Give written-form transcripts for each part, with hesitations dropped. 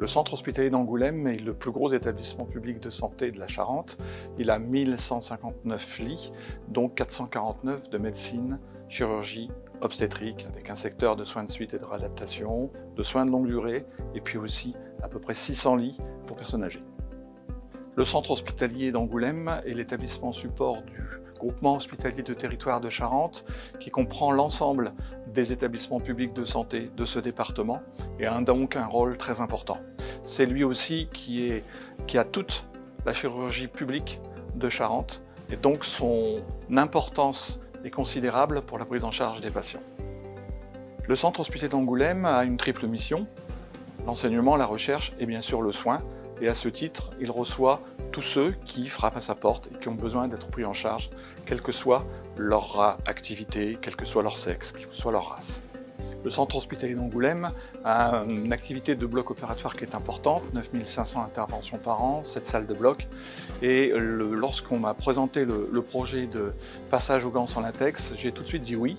Le centre hospitalier d'Angoulême est le plus gros établissement public de santé de la Charente. Il a 1159 lits, dont 449 de médecine, chirurgie, obstétrique, avec un secteur de soins de suite et de réadaptation, de soins de longue durée, et puis aussi à peu près 600 lits pour personnes âgées. Le centre hospitalier d'Angoulême est l'établissement support du groupement hospitalier de territoire de Charente, qui comprend l'ensemble des établissements publics de santé de ce département et a donc un rôle très important. C'est lui aussi qui a toute la chirurgie publique de Charente et donc son importance est considérable pour la prise en charge des patients. Le centre hospitalier d'Angoulême a une triple mission, l'enseignement, la recherche et bien sûr le soin. Et à ce titre, il reçoit tous ceux qui frappent à sa porte et qui ont besoin d'être pris en charge, quelle que soit leur activité, quel que soit leur sexe, quelle que soit leur race. Le centre hospitalier d'Angoulême a une activité de bloc opératoire qui est importante, 9500 interventions par an, 7 salles de bloc. Et lorsqu'on m'a présenté le projet de passage aux gants sans latex, j'ai tout de suite dit oui,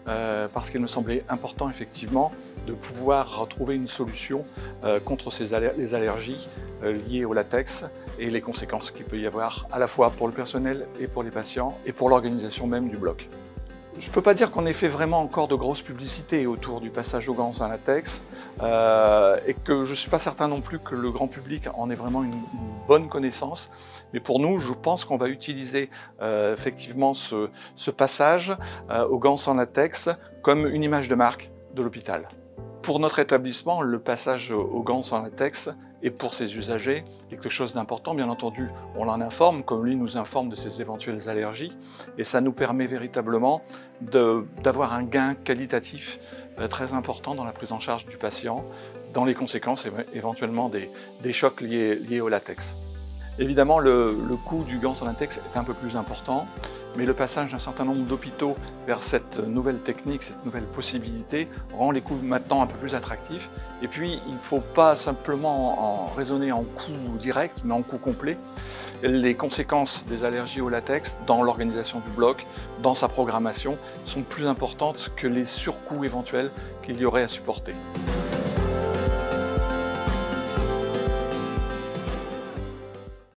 parce qu'il me semblait important effectivement de pouvoir trouver une solution contre les allergies liées au latex et les conséquences qu'il peut y avoir à la fois pour le personnel et pour les patients et pour l'organisation même du bloc. Je ne peux pas dire qu'on ait fait vraiment encore de grosses publicités autour du passage aux gants en latex et que je ne suis pas certain non plus que le grand public en ait vraiment une bonne connaissance. Mais pour nous, je pense qu'on va utiliser effectivement ce passage aux gants sans latex comme une image de marque de l'hôpital. Pour notre établissement, le passage aux gants sans latex et pour ses usagers, quelque chose d'important, bien entendu, on l'en informe, comme lui nous informe de ses éventuelles allergies, et ça nous permet véritablement d'avoir un gain qualitatif très important dans la prise en charge du patient, dans les conséquences éventuellement des chocs liés au latex. Évidemment, le coût du gant sans latex est un peu plus important, mais le passage d'un certain nombre d'hôpitaux vers cette nouvelle technique, cette nouvelle possibilité, rend les coûts maintenant un peu plus attractifs. Et puis, il ne faut pas simplement raisonner en coût direct, mais en coût complet. Les conséquences des allergies au latex dans l'organisation du bloc, dans sa programmation, sont plus importantes que les surcoûts éventuels qu'il y aurait à supporter.